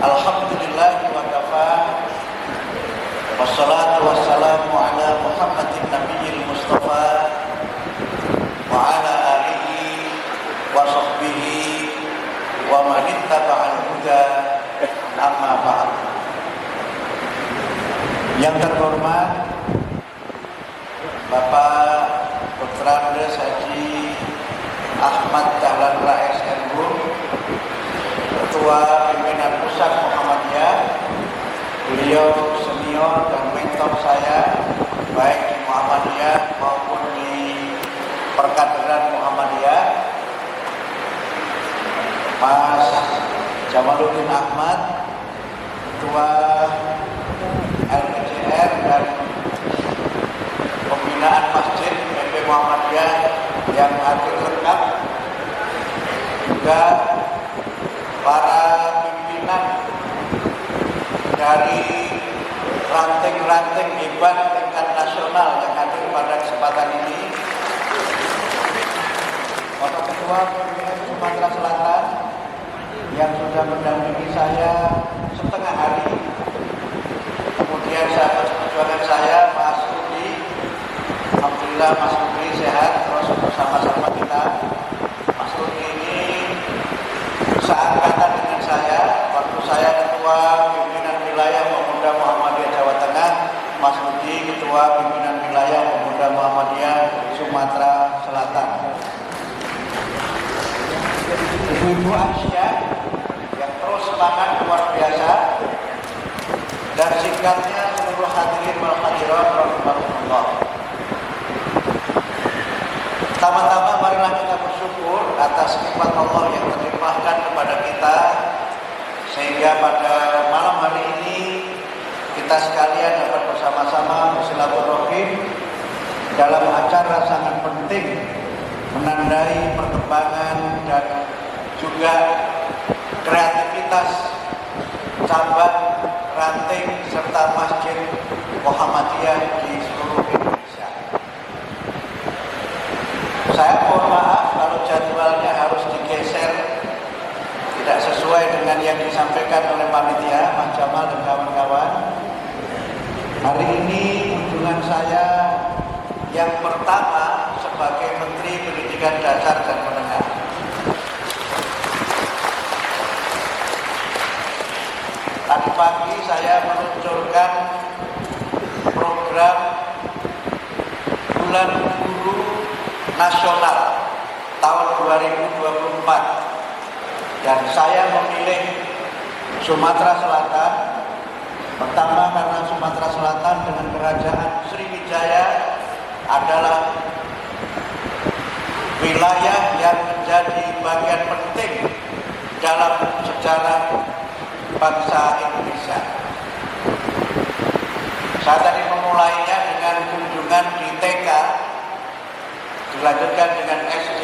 Alhamdulillah wa kafa. Wassalatu wassalamu ala Muhammadin nabiyil mustafa wa ala alihi wa sahbihi wa man ittaba'al huda, amma ba'd. Yang terhormat Bapak Dr. Andes Haji Ahmad Dahlan Rais NU, Ketua Pimpinan Pusat Muhammadiyah. Beliau senior dan mentor saya baik di Muhammadiyah maupun di Perkaderan Muhammadiyah. Mas Jamaluddin Ahmad, Ketua LPJR dan Pembinaan Masjid PP Muhammadiyah yang hadir lengkap, juga para pimpinan dari ranting-ranting hebat tingkat nasional yang hadir pada kesempatan ini. Bapak Ketua Pimpinan Sumatera Selatan yang sudah mendampingi saya setengah hari. Kemudian sahabat perjuangan saya, Mas Rudi. Alhamdulillah Mas Rudi sehat terus bersama-sama kita. Mas Rudi ini seangkatan dengan saya waktu saya Ketua Pimpinan Wilayah Pemuda Muhammadiyah Jawa Tengah, Mas Rudi Ketua Pimpinan Wilayah Pemuda Muhammadiyah Sumatera Selatan. Ibu-ibu Aisyah yang terus semangat luar biasa, dan singkatnya seluruh hadirin wal hadirat rahimahullah. Pertama-tama marilah kita bersyukur atas nikmat Allah yang terlimpahkan kepada kita, sehingga pada malam hari ini kita sekalian dapat bersama-sama bersilaturahim dalam acara sangat penting menandai perkembangan dan juga kreativitas cabang, ranting serta masjid Muhammadiyah di seluruh Indonesia. Saya mohon maaf kalau jadwalnya harus digeser, tidak sesuai dengan yang disampaikan oleh panitia, Mas Jamal dan kawan-kawan. Hari ini kunjungan saya yang pertama sebagai Menteri Pendidikan Dasar dan Menengah. Tadi pagi saya meluncurkan program Bulan Guru Nasional tahun 2024, dan saya memilih Sumatera Selatan. Pertama karena Sumatera Selatan dengan Kerajaan Sriwijaya adalah wilayah yang menjadi bagian penting dalam sejarah bangsa Indonesia. Saya tadi memulainya dengan kunjungan di TK, dilanjutkan dengan SD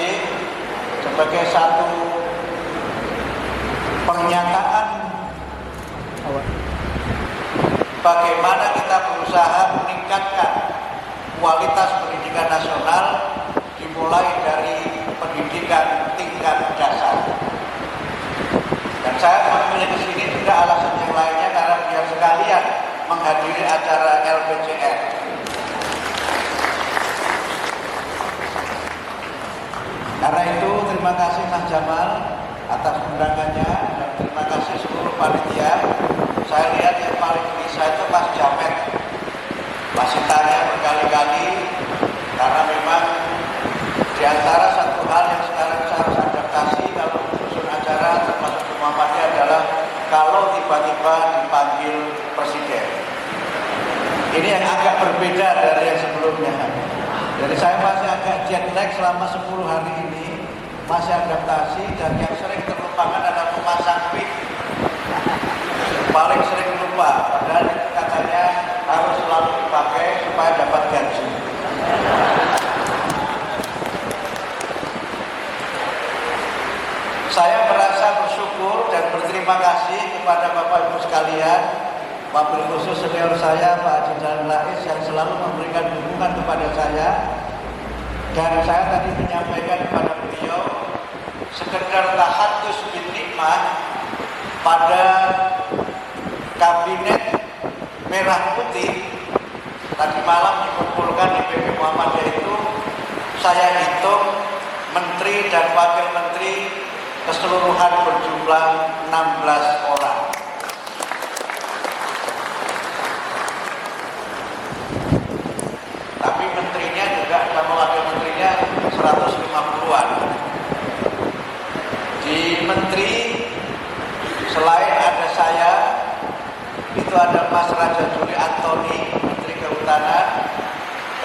sebagai satu pernyataan bagaimana kita berusaha meningkatkan kualitas pendidikan nasional, dimulai dari pendidikan tingkat dasar. Dan saya memilih ke sini juga alasan yang lainnya karena biar sekalian menghadiri acara LPJR. Karena itu terima kasih Mas Jamal atas undangannya, dan terima kasih seluruh panitia. Saya lihat yang paling bisa itu Mas Jamet, masih tanya berkali-kali karena memang di antara satu hal yang sekarang saya harus adaptasi kalau menyusun acara termasuk di Muhammadiyah adalah kalau tiba-tiba dipanggil presiden. Ini yang agak berbeda dari yang sebelumnya. Jadi saya masih agak jet lag selama 10 hari ini, masih adaptasi, dan yang sering terlupakan adalah memasang pin. Paling sering lupa, padahal katanya harus selalu dipakai supaya dapat gaji. Saya merasa bersyukur dan berterima kasih kepada Bapak Ibu sekalian, wabil khusus senior saya Pak Haji Dahlan Rais yang selalu memberikan dukungan kepada saya. Dan saya tadi menyampaikan kepada beliau sekedar tahadus bin nikmah pada kabinet merah putih tadi malam dikumpulkan di PP Muhammadiyah itu, saya hitung menteri dan wakil menteri keseluruhan berjumlah 16 orang. Tapi menterinya juga sama wakil menterinya 150-an. Di menteri selain ada saya, itu ada Mas Raja Juli Antoni, Menteri Kehutanan,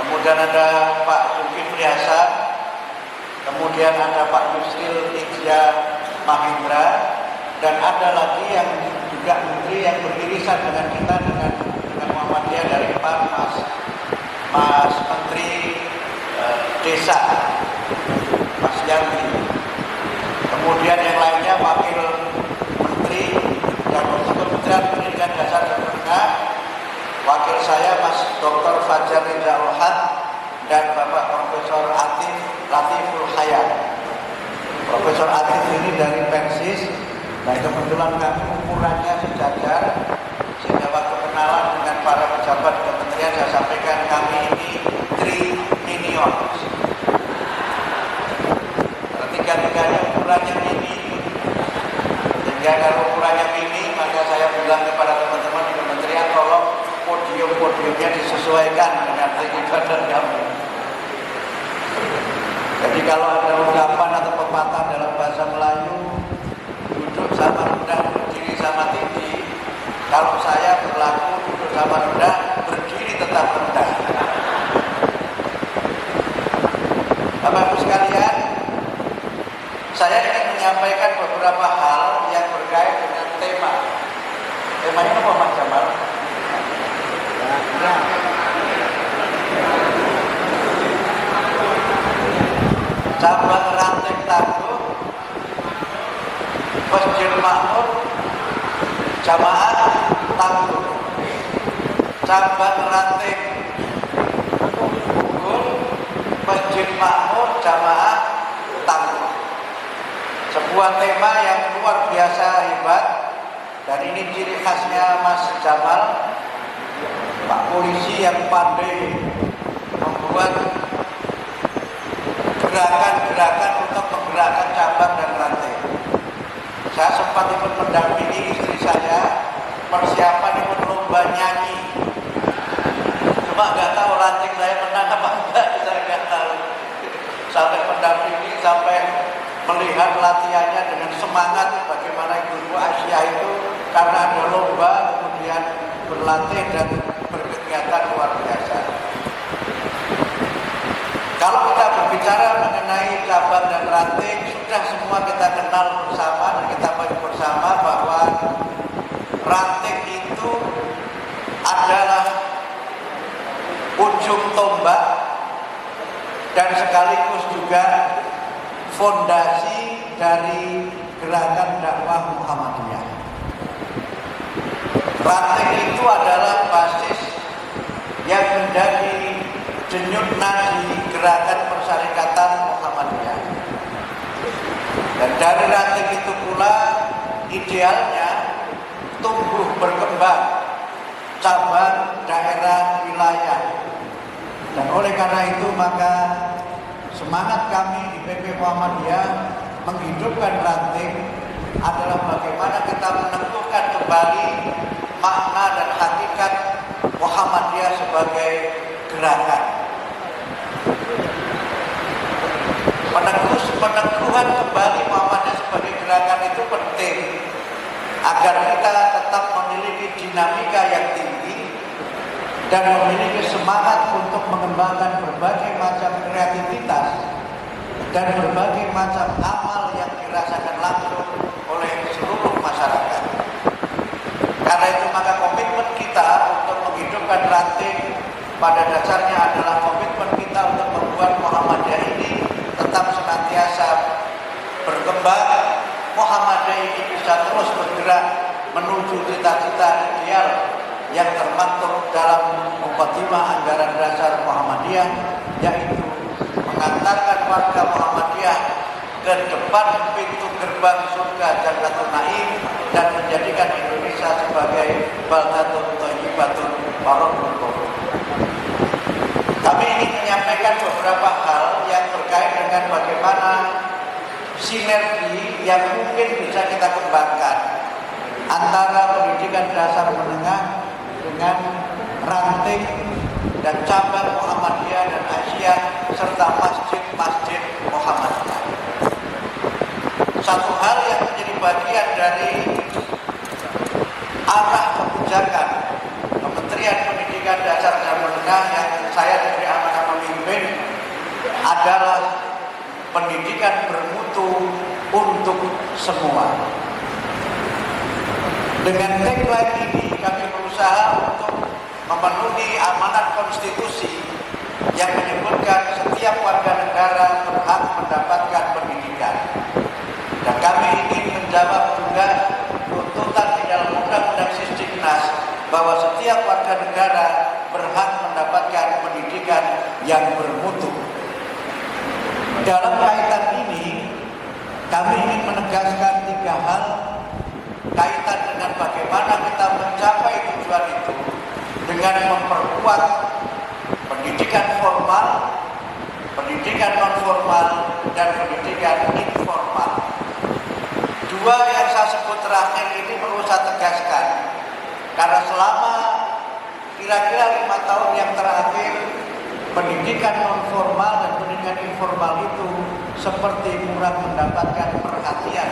kemudian ada Pak Zulkifli Hasan, kemudian ada Pak Yusril Ijya Mahendra, dan ada lagi yang juga menteri yang beririsan dengan kita dengan Muhammadiyah dari Mas Menteri Desa, Mas Yanti. Kemudian yang lainnya wakil menteri dan Kementerian Pendidikan Dasar dan Menengah, wakil saya Mas Dr. Fajar Reza Rohan dan Bapak Profesor Latiful Hayat. Profesor Atif ini dari Persis, dan kebetulan kami ukurannya sejajar, sehingga waktu kenalan dengan para pejabat kementerian saya sampaikan kami ini triliunions. Tiga-tiganya ukurannya mini, sehingga kalau ukurannya mini maka saya bilang kepada teman-teman di kementerian tolong podium-podiumnya disesuaikan dengan tinggi badan kami. Jadi kalau ada ungkapan atau pepatah dalam bahasa Melayu, duduk sama rendah, berdiri sama tinggi, kalau saya berlaku duduk sama rendah, berdiri tetap rendah. Bapak Ibu sekalian, saya ingin menyampaikan beberapa hal yang berkait dengan tema. Temanya apa, Mas Jamal? Cabang Ranting Tangguh, Masjid Makmur, Jamaah Tangguh. Cabang Ranting Unggul, Masjid Makmur, Jamaah Tangguh. Sebuah tema yang luar biasa hebat, dan ini ciri khasnya Mas Jamal, Pak Polisi yang pandai membuat gerakan-gerakan untuk menggerakkan cabang dan ranting. Saya sempat ikut mendampingi istri saya persiapan ikut lomba nyanyi. Cuma nggak tahu ranting saya menang apa enggak, saya nggak tahu. Sampai mendampingi, sampai melihat latihannya dengan semangat bagaimana ibu-ibu Asia itu karena ada lomba kemudian berlatih dan berkegiatan luar biasa. Kalau kita berbicara mengenai cabang dan ranting, sudah semua kita kenal bersama dan kita bagi bersama bahwa ranting itu adalah ujung tombak dan sekaligus juga fondasi dari gerakan dakwah Muhammadiyah. Ranting itu adalah basis yang menjadi denyut nadi gerakan persyarikatan Muhammadiyah. Dan dari ranting itu pula idealnya tumbuh berkembang cabang, daerah, wilayah. Dan oleh karena itu maka semangat kami di PP Muhammadiyah menghidupkan ranting adalah bagaimana kita meneguhkan kembali makna dan hakikat Muhammadiyah sebagai gerakan. Peneguhan kembali Muhammadiyah sebagai gerakan itu penting agar kita tetap memiliki dinamika yang tinggi dan memiliki semangat untuk mengembangkan berbagai macam kreativitas dan berbagai macam amal yang dirasakan langsung oleh seluruh masyarakat. Karena itu maka komitmen kita untuk menghidupkan ranting pada dasarnya adalah komitmen kita untuk membuat Muhammadiyah ini tetap senantiasa berkembang. Muhammadiyah ini bisa terus bergerak menuju cita-cita ideal yang termaktub dalam Muqaddimah Anggaran Dasar Muhammadiyah, yaitu mengantarkan warga Muhammadiyah ke depan pintu gerbang surga Jannatul Naim dan menjadikan Indonesia sebagai baldatun thayyibatun wa rabbun ghafur. Kami ingin menyampaikan beberapa hal yang terkait dengan bagaimana sinergi yang mungkin bisa kita kembangkan antara pendidikan dasar menengah dengan ranting dan cabang Muhammadiyah dan Aisyah serta masjid-masjid Muhammadiyah. Satu hal yang menjadi bagian dari arah kebijakan Kementerian Pendidikan Dasar dan Menengah yang saya diberi amanah memimpin adalah pendidikan bermutu untuk semua. Dengan tagline ini kami berusaha untuk memenuhi amanat konstitusi yang menyebutkan setiap warga negara berhak mendapatkan pendidikan. Dan kami ingin menjawab juga tuntutan di dalam Undang-Undang Sisdiknas bahwa setiap warga negara berhak mendapatkan pendidikan yang bermutu. Dalam kaitan ini, kami ingin menegaskan 3 hal kaitan dengan bagaimana kita mencapai tujuan itu dengan memperkuat pendidikan formal, pendidikan non formal, dan pendidikan informal. 2 yang saya sebut terakhir ini perlu saya tegaskan karena selama kira-kira 5 tahun yang terakhir pendidikan non formal dan pendidikan informal itu seperti kurang mendapatkan perhatian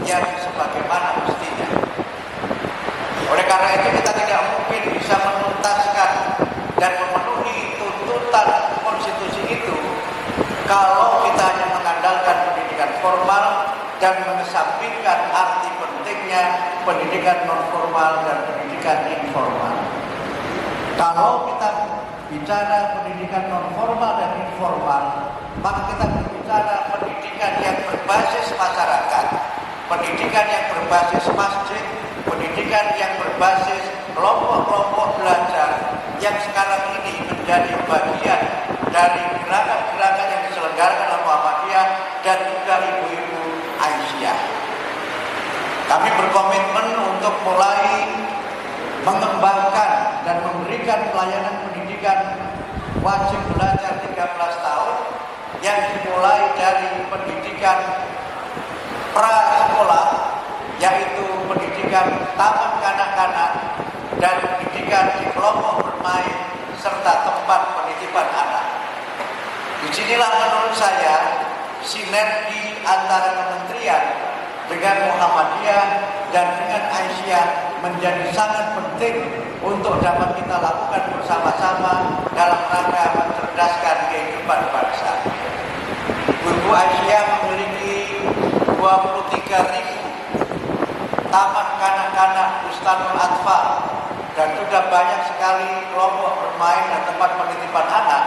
yang sebagaimana mestinya. Oleh karena itu kita tidak mungkin bisa menuntaskan dan memenuhi tuntutan konstitusi itu kalau kita hanya mengandalkan pendidikan formal dan mengesampingkan arti pentingnya pendidikan non formal dan pendidikan informal. Kalau kita bicara pendidikan non formal dan informal, maka kita berbicara pendidikan yang berbasis masyarakat, pendidikan yang berbasis masjid, pendidikan yang berbasis kelompok-kelompok belajar yang sekarang ini menjadi bagian dari gerakan-gerakan yang diselenggarakan oleh Muhammadiyah dan juga ibu-ibu Aisyah. Kami berkomitmen untuk mulai mengembangkan dan memberikan pelayanan pendidikan wajib belajar 13 tahun yang dimulai dari pendidikan prasekolah, yaitu pendidikan taman kanak-kanak dan pendidikan di kelompok bermain serta tempat penitipan anak. Disinilah menurut saya sinergi antara kementerian dengan Muhammadiyah dan dengan Aisyah menjadi sangat penting untuk dapat kita lakukan bersama-sama dalam rangka mencerdaskan kehidupan bangsa. Ibu Aisyah memiliki 23.000 taman kanak-kanak Bustanul Atfal dan juga banyak sekali kelompok bermain dan tempat penitipan anak.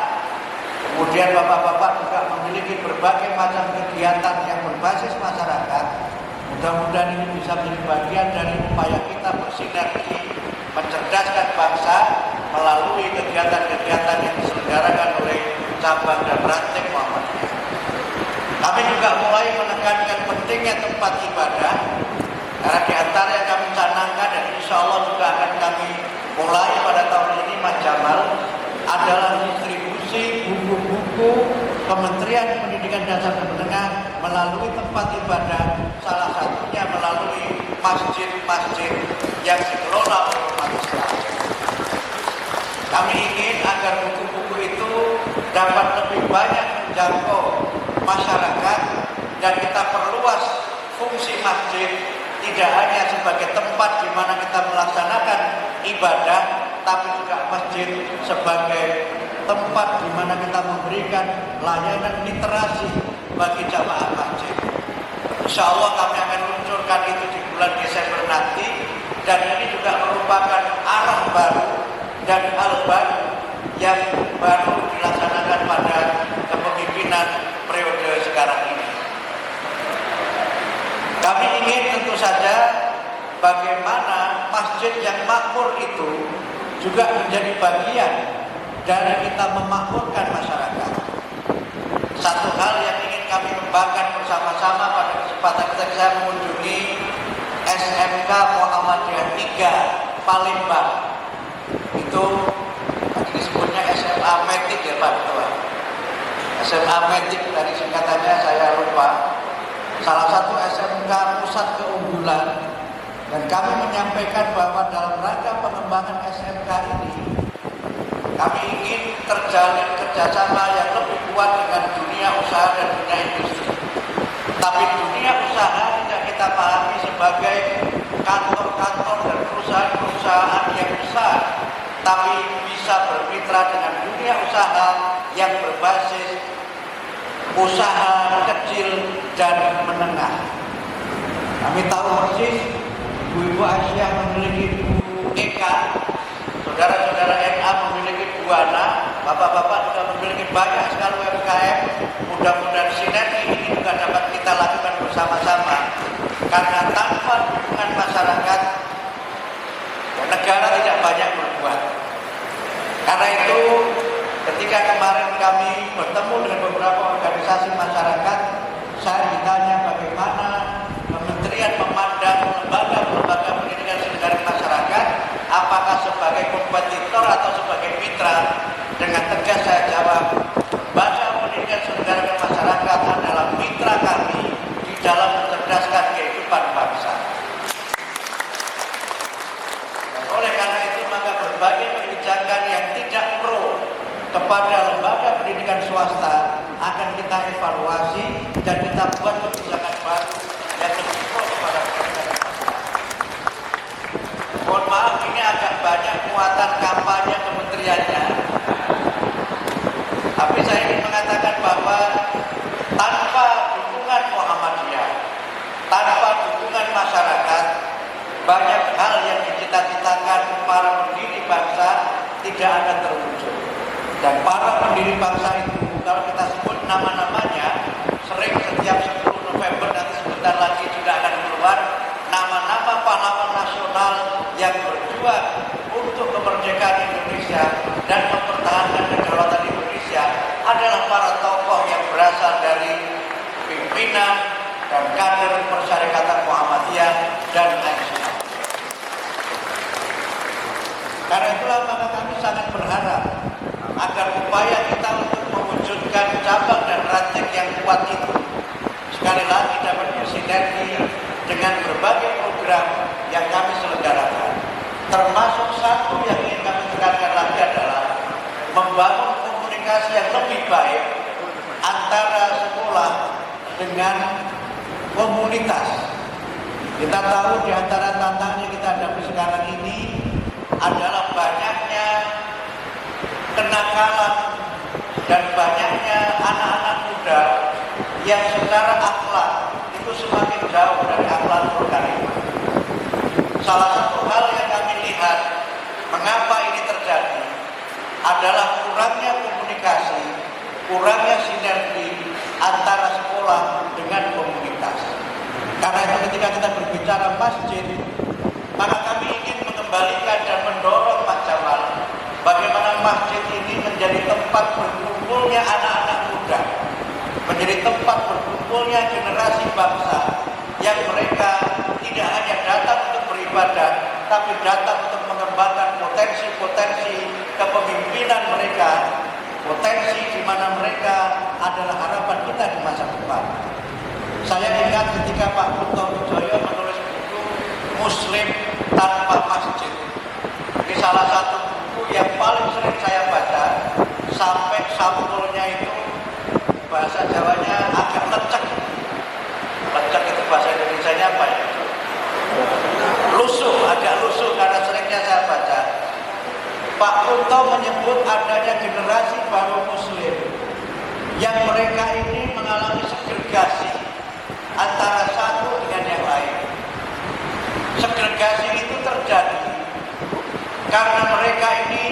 Kemudian bapak-bapak juga memiliki berbagai macam kegiatan yang berbasis masyarakat. Mudah-mudahan ini bisa menjadi bagian dari upaya kita bersinergi mencerdaskan bangsa melalui kegiatan-kegiatan yang diselenggarakan oleh cabang dan ranting Muhammadiyah. Kami juga mulai menekankan pentingnya tempat ibadah karena di antara yang kami canangkan dan insya Allah juga akan kami mulai pada tahun ini Mas Jamal adalah distribusi buku-buku Kementerian Pendidikan Dasar dan Menengah melalui tempat ibadah, salah satunya melalui masjid-masjid yang dikelola oleh umat Islam. Kami ingin agar buku-buku itu dapat lebih banyak menjangkau masyarakat dan kita perluas fungsi masjid tidak hanya sebagai tempat di mana kita melaksanakan ibadah, tapi juga masjid sebagai tempat di mana kita memberikan layanan literasi bagi jamaah masjid. Insya Allah kami akan luncurkan itu di bulan Desember nanti dan ini juga merupakan arah baru dan hal baru yang baru dilaksanakan pada kepemimpinan periode sekarang ini. Kami ingin tentu saja bagaimana masjid yang makmur itu juga menjadi bagian dari kita memakmurkan masyarakat. Satu hal yang ingin kami kembangkan bersama-sama pada kesempatan ketika saya mengunjungi SMK Muhammadiyah 3 Palembang. Itu disebutnya SMA Metik ya Pak Ketua. SMA Metik dari singkatannya saya lupa. Salah satu SMK pusat keunggulan, dan kami menyampaikan bahwa dalam rangka pengembangan SMK ini kami ingin terjalin kerjasama yang lebih kuat dengan dunia usaha dan dunia industri. Tapi dunia usaha tidak kita pahami sebagai kantor-kantor dan perusahaan-perusahaan yang besar, tapi bisa bermitra dengan dunia usaha yang berbasis usaha kecil dan menengah. Kami tahu persis Ibu-Ibu Aisyah memiliki Bu Eka, saudara-saudara NA memiliki Bu Ana, bapak-bapak juga memiliki banyak sekali UMKM. Mudah-mudahan sinergi ini juga dapat kita lakukan bersama-sama, karena tanpa dukungan masyarakat, negara tidak banyak berbuat. Karena itu, ketika kemarin kami bertemu dengan beberapa organisasi masyarakat, saya ditanya bagaimana Kementerian memandang lembaga pendidikan secara masyarakat, apakah sebagai kompetitor atau sebagai mitra. Dengan tegas saya jawab, lembaga pendidikan secara masyarakat adalah mitra kami di dalam mencerdaskan kehidupan bangsa. Dan oleh karena itu, maka berbagai kebijakan yang tidak pro kepada lembaga pendidikan swasta akan kita evaluasi dan kita buat kebijakan baru yang lebih pro kepada pendidikan swasta. Mohon maaf, ini agak banyak muatan kampanye kementeriannya, tapi saya ingin mengatakan bahwa tanpa dukungan Muhammadiyah, tanpa dukungan masyarakat, banyak hal yang dicita-citakan para pendiri bangsa tidak akan terwujud. Dan para pendiri bangsa itu, kalau kita sebut nama-namanya, sering setiap 10 November nanti sebentar lagi juga akan keluar nama-nama pahlawan nasional yang berjuang untuk kemerdekaan Indonesia dan mempertahankan kedaulatan Indonesia adalah para tokoh yang berasal dari pimpinan dan kader Persyarikatan Muhammadiyah dan Nasional. Karena itulah maka kami sangat berharap agar upaya kita untuk mewujudkan cabang dan ranting yang kuat itu sekali lagi dapat bersinergi dengan berbagai program yang kami selenggarakan. Termasuk satu yang ingin kami tekankan lagi adalah membangun komunikasi yang lebih baik antara sekolah dengan komunitas. Kita tahu di antara tantangan yang kita hadapi sekarang ini adalah banyaknya kenakalan dan banyaknya anak-anak muda yang secara akhlak itu semakin jauh dari akhlak berkarimah. Salah satu hal yang kami lihat mengapa ini terjadi adalah kurangnya komunikasi, kurangnya sinergi antara sekolah dengan komunitas. Karena itu ketika kita berbicara masjid, maka kami ingin mengembalikan dan mendorong Pak Jamal bagaimana masjid ini menjadi tempat berkumpulnya anak-anak muda, menjadi tempat berkumpulnya generasi bangsa yang mereka tidak hanya datang untuk beribadah, tapi datang untuk mengembangkan potensi-potensi kepemimpinan mereka, potensi di mana mereka adalah harapan kita di masa depan. Saya ingat ketika Pak Kunto Wijoyo menulis buku Muslim Tanpa Masjid. Ini salah satu buku yang paling sering saya baca, sampai sampulnya itu bahasa Jawanya agak lecek. Lecek itu bahasa Indonesianya apa ya? Lusuh, agak lusuh karena seringnya saya baca. Pak Kunto menyebut adanya generasi baru Muslim yang mereka ini mengalami segregasi antara satu dengan yang lain. Segregasi itu terjadi karena mereka ini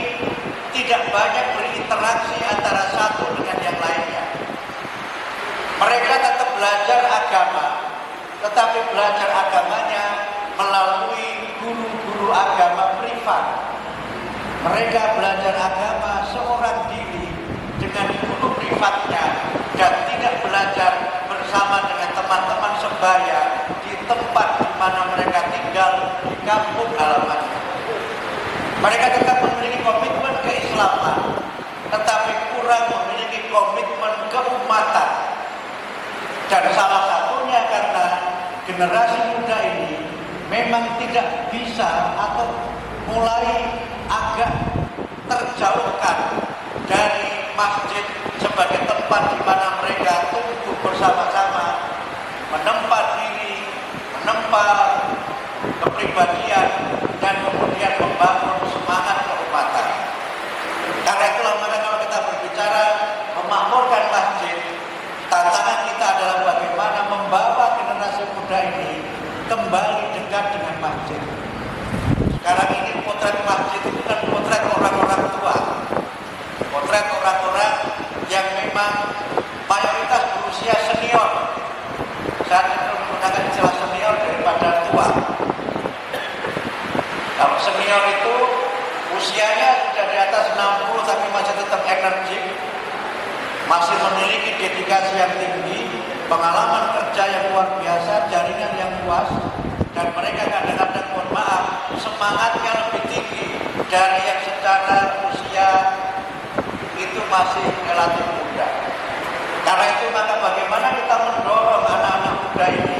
tidak banyak berinteraksi antara satu dengan yang lainnya. Mereka tetap belajar agama, tetapi belajar agamanya melalui guru-guru agama privat. Mereka belajar agama seorang diri dengan guru privatnya dan tidak belajar bersama dengan teman-teman sebaya di tempat di mana mereka tinggal di kampung halamannya. Mereka tetap memiliki komitmen keislaman, tetapi kurang memiliki komitmen keumatan. Dan salah satunya karena generasi muda ini memang tidak bisa atau mulai agak terjauhkan dari masjid sebagai tempat di mana mereka tumbuh bersama-sama, menempa diri, menempa kepribadian, dan kemudian membangun semangat keumatan. Karena itulah maka kalau kita berbicara memakmurkan masjid, tantangan kita adalah bagaimana membawa generasi muda ini kembali dekat dengan masjid. Sekarang ini potret masjid itu kan potret orang-orang tua, potret orang-orang yang memang mayoritas berusia senior. Saat itu menggunakan istilah senior daripada tua. Kalau senior itu usianya sudah di atas 60 tapi masih tetap energik, masih memiliki dedikasi yang tinggi, pengalaman kerja yang luar biasa, jaringan yang luas, dan mereka kadang-kadang, mohon maaf, semangatnya lebih tinggi dari yang secara usia itu masih relatif muda. Karena itu maka bagaimana kita mendorong anak-anak muda ini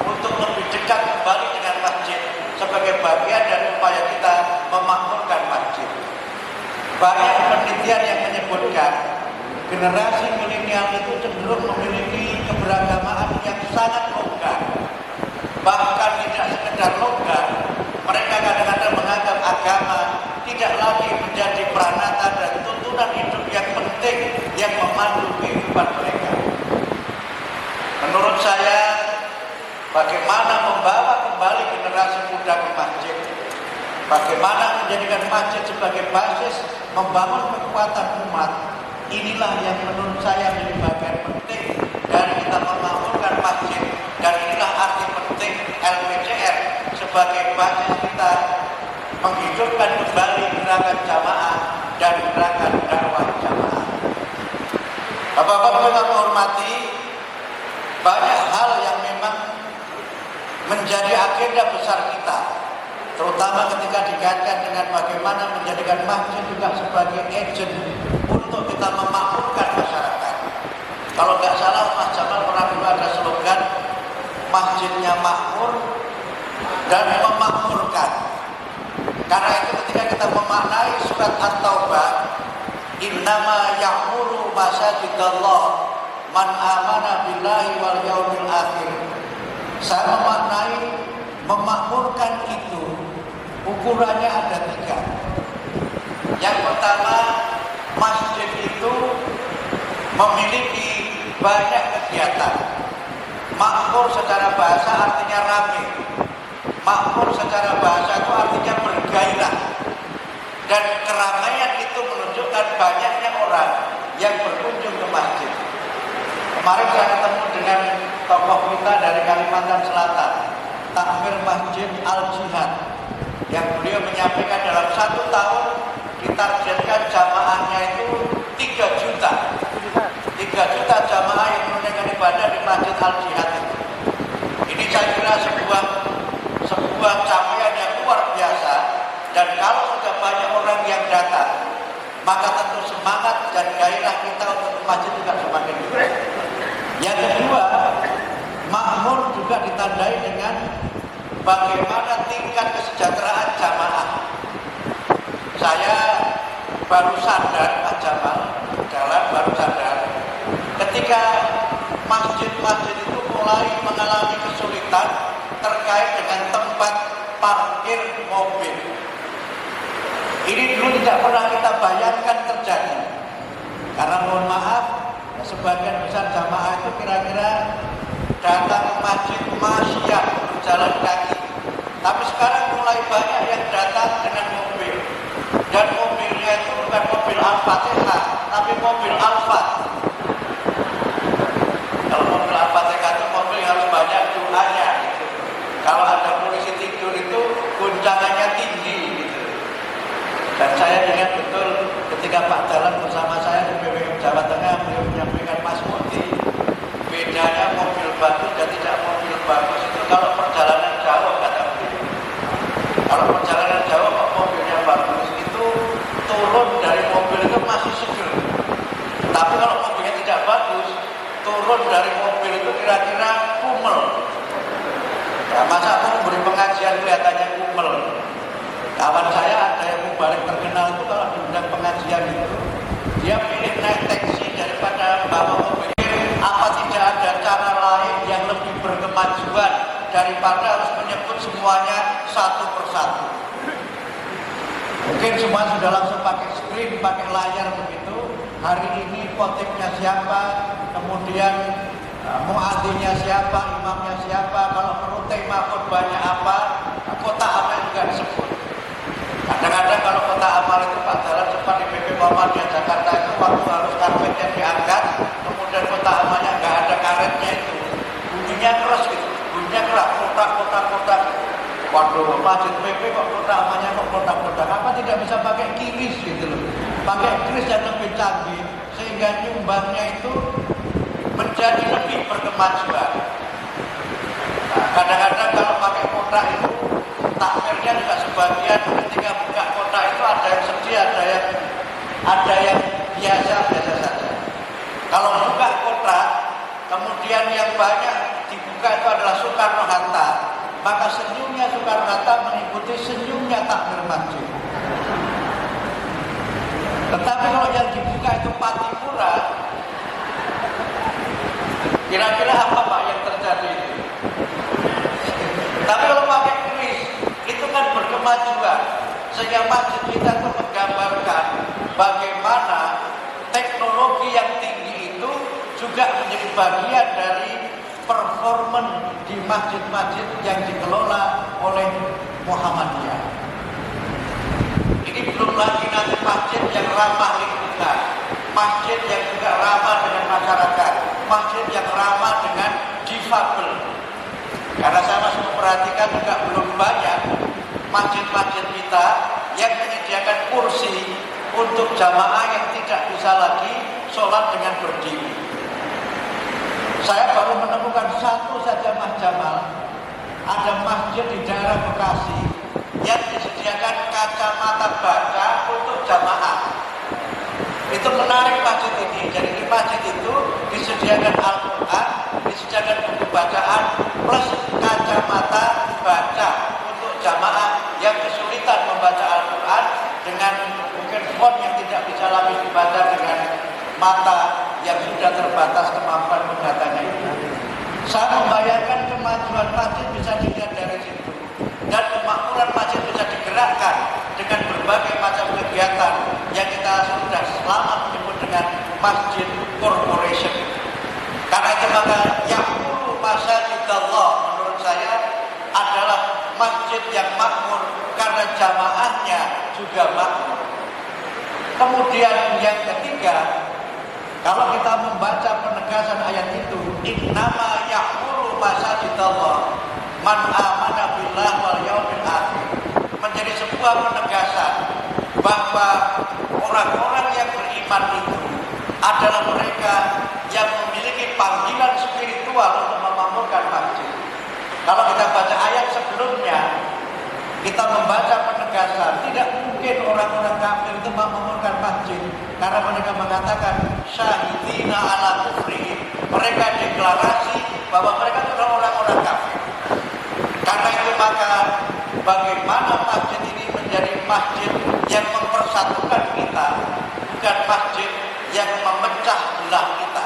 untuk lebih dekat kembali dengan masjid sebagai bagian dari upaya kita memakmurkan masjid. Banyak penelitian yang menyebutkan generasi milenial itu cenderung memiliki keberagamaan yang sangat longgar. Bahkan tidak sekedar longgar, mereka kadang-kadang menganggap agama tidak lagi menjadi pranata dan tuntunan hidup yang penting yang memandu kehidupan mereka. Menurut saya, bagaimana membawa kembali generasi muda ke masjid, bagaimana menjadikan masjid sebagai basis membangun kekuatan umat, inilah yang menurut saya menjadi bagian penting dari kita memakmurkan masjid. Dan inilah arti penting LPCR sebagai basis kita menghidupkan kembali gerakan jamaah dan gerakan dakwah jamaah. Bapak-bapak yang menghormati, banyak hal yang memang menjadi agenda besar kita, terutama ketika dikaitkan dengan bagaimana menjadikan masjid juga sebagai agent untuk kita memakmurkan masyarakat. Kalau nggak salah, Mas Jamal pernah dulu ada slogan masjidnya makmur dan memakmurkan. Karena itu ketika kita memaknai surat At-Taubah, innama ya'muru masajidallah man amana billahi wal yaumil akhir. Saya memaknai memakmurkan itu ukurannya ada 3. Yang pertama, masjid itu memiliki banyak kegiatan. Makmur secara bahasa artinya ramai. Makmur secara bahasa itu artinya bergairah. Dan keramaian itu menunjukkan banyaknya orang yang berkunjung ke masjid. Kemarin saya ketemu dengan tokoh kita dari Kalimantan Selatan, Takmir Masjid Al-Jihad, yang beliau menyampaikan dalam 1 tahun ditargetkan jamaahnya itu 3 juta. 3 juta jamaah yang menunaikan ibadah di Masjid Al-Jihad itu. Ini saya kira sebuah capaian yang luar biasa. Dan kalau sudah banyak orang yang datang, maka tentu semangat dan gairah kita untuk masjid juga semakin kuat. Yang kedua, makmur juga ditandai dengan bagaimana tingkat kesejahteraan jamaah. Saya baru sadar, Pak Jamal, baru sadar ketika masjid-masjid itu mulai mengalami kesulitan terkait dengan tempat parkir mobil. Ini dulu tidak pernah kita bayangkan terjadi. Karena mohon maaf, sebagian besar jamaah itu kira-kira datang ke masjid masyiyah berjalan kaki. Tapi sekarang mulai banyak yang datang dengan mobil. Dan mobilnya itu bukan mobil Al-Fatihah, tapi mobil Al-Fat. Kalau mobil Al-Fatihah itu mobil yang harus banyak doanya. Gitu. Kalau ada polisi tidur itu guncangannya tinggi. Gitu. Dan saya ingat betul ketika Pak Dalan bersama saya di PWM Jawa Tengah, beliau menyampaikan, Mas Murti, bedanya mobil bagus dan tidak mobil bagus itu kalau perjalanan jauh, kata beliau. Kalau perjalanan jauh kok mobilnya bagus, itu masih seger. Tapi kalau mobilnya tidak bagus, turun dari mobil itu kira-kira kumel. Ya, masa aku memberi pengajian kelihatannya kumel. Kawan saya ada yang balik terkenal itu kalau diundang pengajian itu, dia pilih naik taksi daripada bawa mobil. Apa tidak ada cara lain yang lebih berkemajuan daripada harus menyebut semuanya satu persatu? Mungkin semua sudah langsung pakai screen, pakai layar begitu. Hari ini khotibnya siapa, kemudian muadzzinnya siapa, imamnya siapa, kalau perlu tema khutbahnya apa, kota amal juga disebut. Kadang-kadang kalau kota amal itu Pak Jalan cepat di PP Muhammadiyah Jakarta itu waktu harus karpetnya diangkat, kemudian kota amalnya nggak ada karetnya itu, bunyinya keras gitu, bunyinya keras, kotak. Waduh, masjid PP kok kota amalnya kok kotak-kotak, apa tidak bisa pakai kiris gitu loh, pakai kiris yang lebih canggih sehingga nyumbangnya itu menjadi lebih berkemajuan. Nah, kadang-kadang kalau pakai kotak itu takmirnya juga sebagian ketika buka kotak itu ada yang sedih, ada yang biasa saja. Kalau buka kotak, kemudian yang banyak dibuka itu adalah Soekarno-Hatta, maka senyumnya Soekarno-Hatta mengikuti senyumnya takmir masjid. Tetapi kalau yang dibuka itu Patipura, kira-kira apa Pak yang terjadi itu? Tapi kalau pakai keris, itu kan berkemajuan. Sehingga masjid kita itu menggambarkan bagaimana teknologi yang tinggi itu juga menjadi bagian dari performan di masjid-masjid yang dikelola oleh Muhammadiyah. Ini belum lagi nanti masjid yang ramah lingkungan, masjid yang juga ramah dengan masyarakat, masjid yang ramah dengan difabel. Karena saya masih memperhatikan juga belum banyak masjid-masjid kita yang menyediakan kursi untuk jamaah yang tidak bisa lagi sholat dengan berdiri. Saya baru menemukan satu saja Mas Jamal, ada masjid di daerah Bekasi yang disediakan kacamata baca untuk jamaah. Itu menarik masjid ini. Jadi di masjid itu disediakan Al-Quran, disediakan buku bacaan plus kacamata baca untuk jamaah yang kesulitan membaca Al-Quran dengan mungkin font yang tidak bisa lagi dibaca dengan mata yang sudah terbatas kemampuan membatanya itu. Saya membayangkan kemajuan masjid bisa dilihat dari situ, dan kemakmuran masjid bisa digerakkan dengan berbagai macam kegiatan yang kita sudah selama menyebut dengan masjid corporation. Karena itu maka ya'muru masajidallah menurut saya adalah masjid yang makmur karena jamaahnya juga makmur. Kemudian yang ketiga, kalau kita membaca penegasan ayat itu, innama ya'muru masajidallah man amana billah wal yaumil akhir, menjadi sebuah penegasan bahwa orang-orang yang beriman itu adalah mereka yang memiliki panggilan spiritual untuk memakmurkan masjid. Kalau kita baca ayat sebelumnya, kita membaca penegasan, tidak mungkin orang-orang kafir itu memakmurkan masjid, karena mereka mengatakan syahidina ala kufri, mereka deklarasi bahwa mereka adalah orang-orang kafir. Karena itu maka bagaimana masjid ini menjadi masjid yang mempersatukan kita, bukan masjid yang memecah belah kita.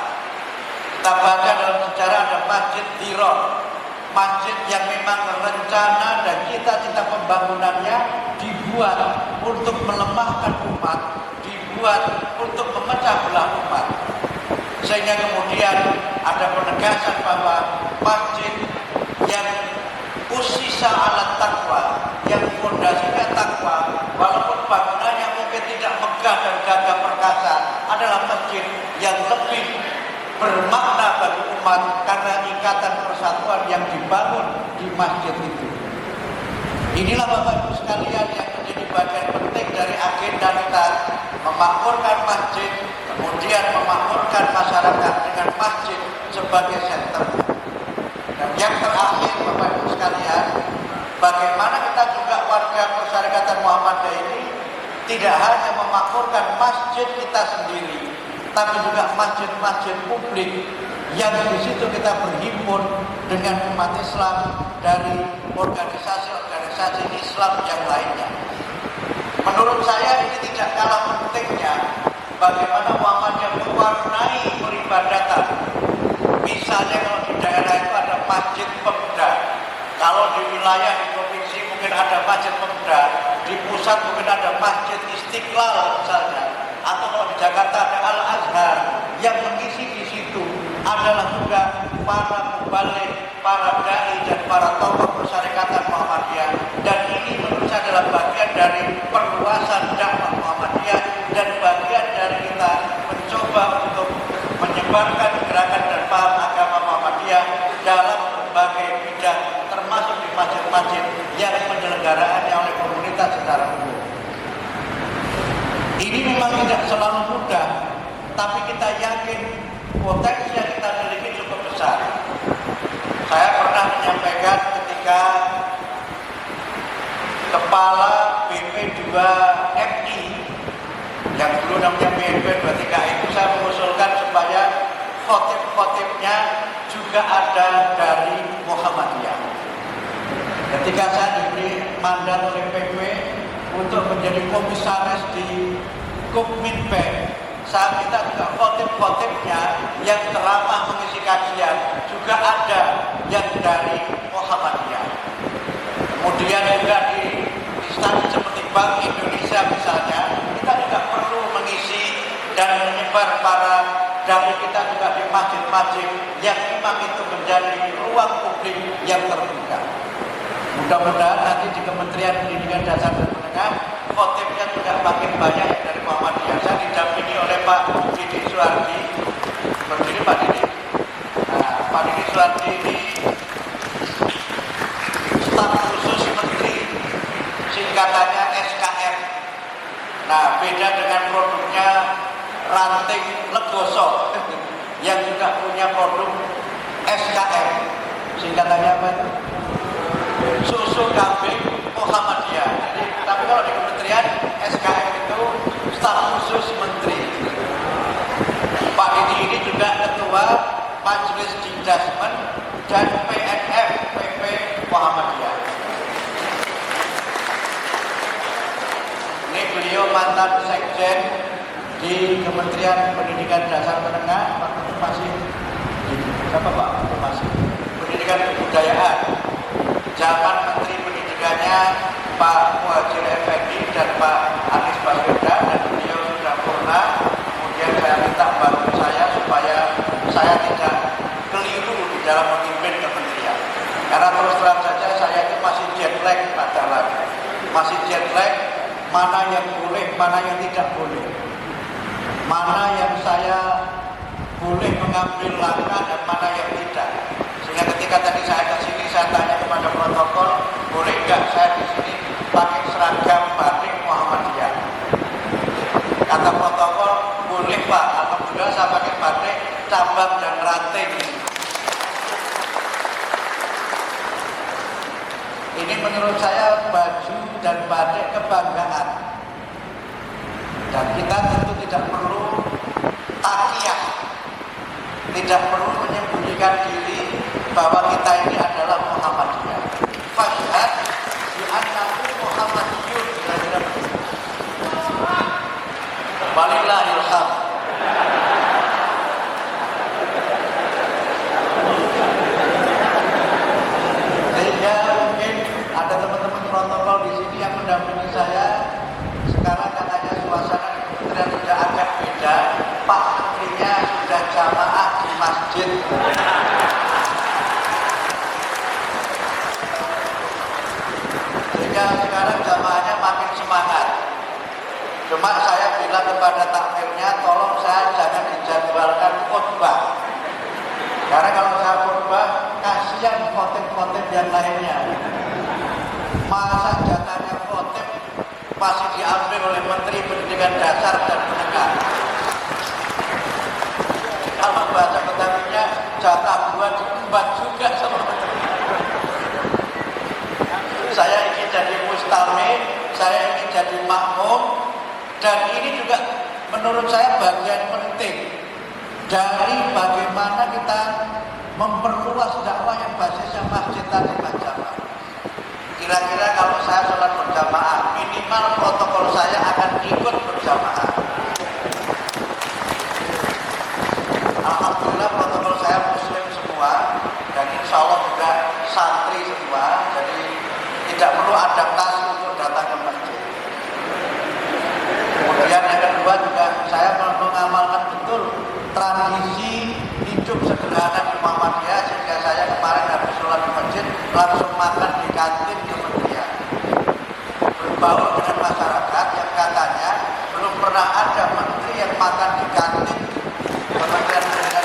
Kita baca dalam sejarah ada masjid Diron, masjid yang memang rencana dan cita-cita pembangunannya dibuat untuk melemahkan umat, dibuat untuk memecah belah umat. Sehingga kemudian ada penegasan bahwa masjid yang usisa ala taqwa, yang fondasinya takwa, walaupun bangunannya mungkin tidak megah dan gagah perkasa, adalah masjid yang lebih bermakna bagi umat karena ikatan persatuan yang dibangun di masjid itu. Inilah Bapak Ibu sekalian yang menjadi bagian penting dari agenda kita, memakmurkan masjid, kemudian memakmurkan masyarakat dengan masjid sebagai senter. Dan yang terakhir Bapak Ibu sekalian, bagaimana kita juga warga Persyarikatan Muhammadiyah ini tidak hanya memakmurkan masjid kita sendiri, tapi juga masjid-masjid publik yang di situ kita berhimpun dengan umat Islam dari organisasi-organisasi Islam yang lainnya. Menurut saya ini tidak kalah pentingnya bagaimana Muhammadiyah mewarnai peribadatan. Misalnya kalau di daerah itu ada masjid Pemda, kalau di wilayah di provinsi mungkin ada masjid Pemda, di pusat mungkin ada masjid Istiqlal misalnya, atau kalau di Jakarta ada Al Azhar, yang mengisi di situ adalah juga para mubalik, para dai dan para tokoh persyarikatan Muhammadiyah. Dan ini menurut saya adalah bagian dari perluasan dakwah Muhammadiyah dan bagian dari kita mencoba untuk menyebarkan gerakan dan paham agama Muhammadiyah dalam berbagai bidang, termasuk di masjid-masjid yang penyelenggaraannya oleh komunitas secara umum. Ini memang tidak selalu mudah, tapi kita yakin potensi yang kita miliki cukup besar. Saya pernah menyampaikan ketika Kepala BP2MI yang dulu namanya BP23 itu, saya mengusulkan supaya khotib-khotibnya juga ada dari Muhammadiyah. Ketika saya diberi mandat oleh PP untuk menjadi komisaris di Kukminbank, saya minta juga khotib-khotibnya yang ceramah mengisi kajian juga ada yang dari Muhammadiyah. Kemudian juga di instansi seperti Bank Indonesia misalnya, kita juga perlu mengisi dan menyebar para dai kita juga di masjid-masjid yang memang itu menjadi ruang publik yang terbuka. Mudah-mudahan nanti di Kementerian Pendidikan Dasar dan Menengah khotibnya juga makin banyak dari Muhammadiyah. Saya didampingi oleh Pak Didi Suardi. Berdiri Pak Didi. Nah, Pak Didi Suardi ini staf khusus menteri, singkatannya SKM. Nah, beda dengan produknya Ranting Legoso yang juga punya produk SKM. Singkatannya apa itu? Susu kambing Muhammadiyah. Jadi, tapi kalau di kementerian SKM itu staf khusus menteri. Pak ini juga ketua Majelis Jidasmen dan PNF PP Muhammadiyah. Ini beliau mantan sekjen di Kementerian Pendidikan Dasar Menengah, waktu itu masih siapa Pak? Masih Pendidikan Kebudayaan. Zaman Menteri Pendidikannya Pak Muhajir Effendi dan Pak Anies Baswedan, dan beliau sudah purna. Kemudian saya minta bantu saya supaya saya tidak keliru di dalam memimpin kementerian. Karena terus terang saja saya itu masih jet lag masih jet lag, mana yang boleh, mana yang tidak boleh, mana yang saya boleh mengambil langkah dan mana yang tidak. Sehingga ketika tadi saya ke sini, saya tanya kepada protokol, boleh nggak saya di sini pakai seragam batik Muhammadiyah? Kata protokol, boleh Pak. Alhamdulillah saya pakai batik cabang dan ranting. Ini menurut saya baju dan batik kebanggaan. Dan kita tentu tidak perlu takiyah, tidak perlu menyembunyikan diri bahwa kita ini adalah Muhammadiyah. Fashhad bi annakum Muhammadiyun. Walillahil hamd. Sehingga mungkin ada teman-teman protokol di sini yang mendampingi saya. Sekarang katanya suasana di kementerian sudah agak beda. Pak Menterinya sudah jamaah di masjid. Sehingga sekarang jamaahnya makin semangat. Cuma saya bilang kepada takmirnya, tolong saya jangan dijadwalkan khutbah. Karena kalau saya khutbah, kasihan khotib-khotib yang lainnya. Masa jatahnya khotib masih diambil oleh Menteri Pendidikan Dasar dan Menengah. Kalau bahasa Betawinya, jatah gua diembat juga sama Menteri. Saya ingin jadi mustami, saya ingin jadi makmum, Dan ini juga menurut saya bagian penting dari bagaimana kita memperluas dakwah yang basisnya masjid tadi berjamaah. Kira-kira kalau saya sholat berjamaah, minimal protokol saya akan ikut berjamaah. Alhamdulillah protokol saya muslim semua, dan insya Allah juga santri semua, jadi tidak perlu adaptasi untuk datang ke masjid. Kemudian yang kedua juga saya mengamalkan betul tradisi hidup sederhana di Muhammadiyah, sehingga saya kemarin habis sholat di masjid langsung makan di kantin kementerian, berbaur dengan masyarakat yang katanya belum pernah ada menteri yang makan di kantin Kementerian Pendidikan dan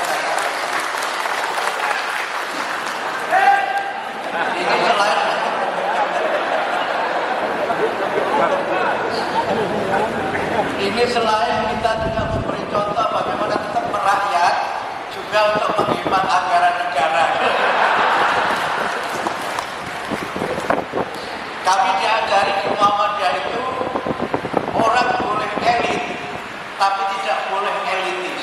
ini selain kita juga memberi contoh bagaimana tetap merakyat, juga untuk menghemat anggaran negara. Kami diajari di Muhammadiyah itu orang boleh elit, tapi tidak boleh elitis.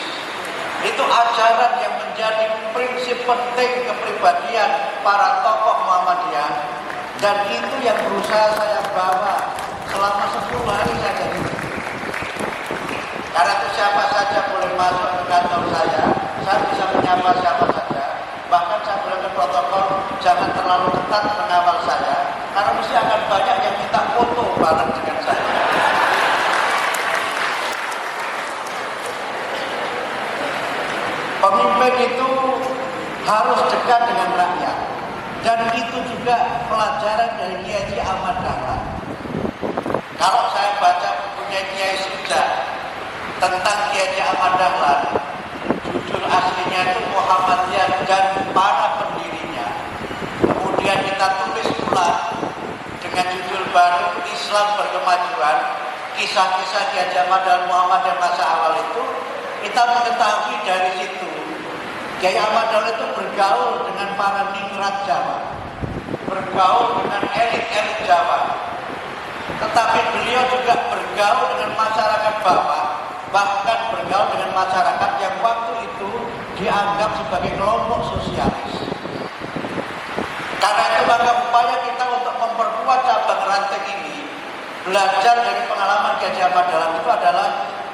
Itu ajaran yang menjadi prinsip penting kepribadian para tokoh Muhammadiyah, dan itu yang berusaha saya bawa selama 10 hari saya jadi. Karena itu siapa saja boleh masuk ke kantor saya bisa menyapa siapa saja. Bahkan saya berikan protokol jangan terlalu ketat mengawal saya, karena mesti akan banyak yang minta foto bareng dengan saya. Pemimpin itu harus dekat dengan rakyat, dan itu juga pelajaran dari Kiai Ahmad Dahlan. Kalau saya baca bukunya Kiai Suja tentang Kiai Ahmad Dahlan, judul aslinya itu Muhammadiyah dan para pendirinya. Kemudian kita tulis ulang dengan judul baru Islam Berkemajuan, kisah-kisah Kiai Ahmad Dahlan Muhammadiyah masa awal itu. Kita mengetahui dari situ Kiai Ahmad Dahlan itu bergaul dengan para ningrat Jawa, bergaul dengan elit-elit Jawa, tetapi beliau juga bergaul dengan masyarakat bawah, bahkan bergaul dengan masyarakat yang waktu itu dianggap sebagai kelompok sosialis. Karena itu maka upaya kita untuk memperkuat cabang ranting ini, belajar dari pengalaman Kiai Ahmad Dahlan itu adalah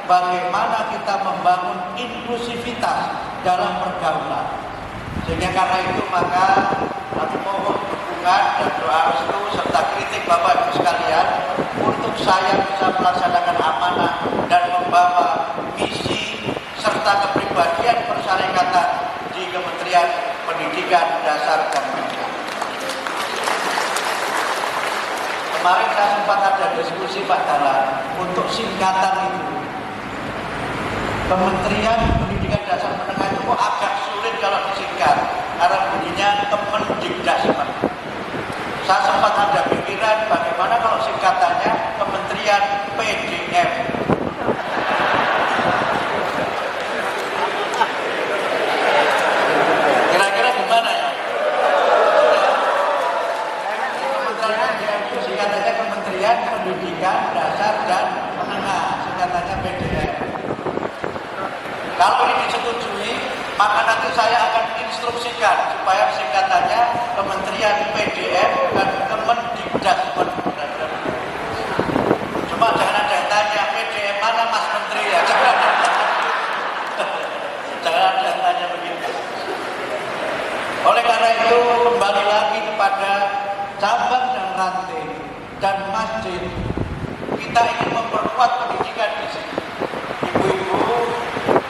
bagaimana kita membangun inklusivitas dalam pergaulan. Sehingga karena itu maka kami mohon dukungan dan doa restu serta kritik Bapak Ibu sekalian untuk saya bisa melaksanakan amanah dan membawa misi serta kepribadian persyarikatan di Kementerian Pendidikan Dasar dan Menengah. Kemarin saya sempat ada diskusi Pak Dahlan untuk singkatan itu. Kementerian Pendidikan Dasar Menengah itu kok agak sulit kalau disingkat, karena bunyinya Kemendikdasmen. Saya sempat ada pikiran bagaimana kalau singkatannya Kementerian PDM. Kira-kira gimana ya? Kementerian PDM itu singkatannya Kementerian Pendidikan Dasar dan Menengah, singkatannya PDM. Kalau ini disetujui, maka nanti saya akan instruksikan supaya singkatannya Kementerian PDM dan Kemendikdasmen. Cuma jangan ada yang tanya PDM mana Mas Menteri ya, jangan ada yang tanya begitu. Oleh karena itu kembali lagi kepada cabang dan ranting dan masjid, kita ingin memperkuat pendidikan di sini. Ibu-ibu,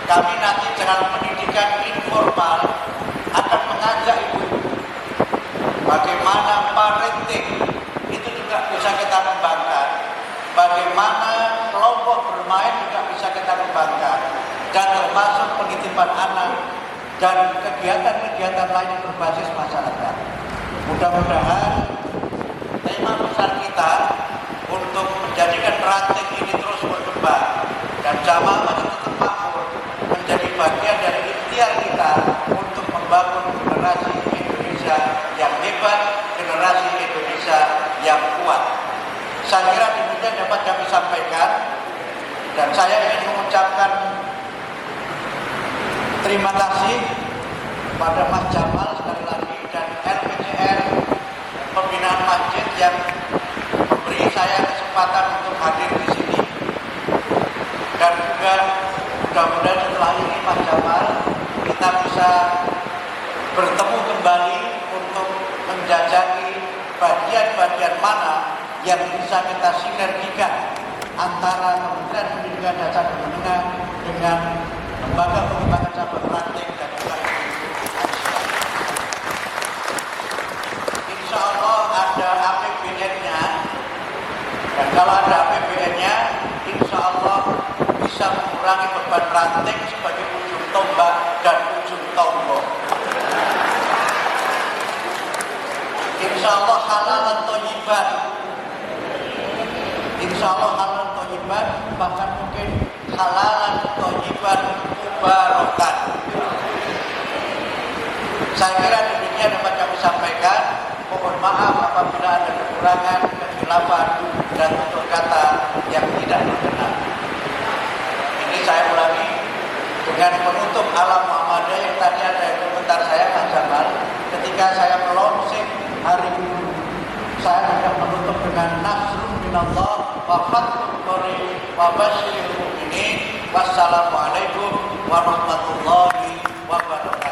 kami nanti dengan pendidikan informal akan mengajak ibu-ibu bagaimana parenting itu juga bisa kita kembangkan, bagaimana kelompok bermain juga bisa kita kembangkan, dan termasuk penitipan anak dan kegiatan-kegiatan lain yang berbasis masyarakat. Mudah-mudahan tema besar kita untuk menjadikan ranting ini terus berkembang dan jamaah masih tetap makmur menjadi bagian dari ikhtiar kita untuk membangun generasi Indonesia yang hebat, generasi Indonesia yang kuat. Saya kira demikian dapat kami sampaikan. Dan saya ingin mengucapkan terima kasih kepada Mas Jamal sekali lagi dan LPCR pembinaan masjid yang memberi saya kesempatan untuk hadir di sini. Dan juga mudah-mudahan setelah ini Mas Jamal kita bisa bertemu kembali untuk menjajaki bagian-bagian mana yang bisa kita sinergikan antara Kementerian Pendidikan dan Cabang Menengah dengan Lembaga Pengembangan Cabang Ranting dan juga Insya Allah ada APBN-nya, dan kalau ada APBN-nya Insya Allah bisa mengurangi beban ranting sebagai ujung tombak dan ujung tombol. Insya Allah halalan thayyiban, Insya Allah halalan thayyiban, bahkan mungkin halalan thayyiban mubarakan. Saya kira demikian dapat kami sampaikan. Mohon maaf apabila ada kekurangan, kekhilafan dan tutur kata yang tidak berkenan. Ini saya ulangi dengan penutup alam Muhammadiyah yang tadi ada yang komentar saya Mas Jamal. Ketika saya melonsing hari ini, saya akan menutup dengan nasrun minallah wa fathun qarib wa basyiril mu'minin. Wassalamualaikum warahmatullahi wabarakatuh.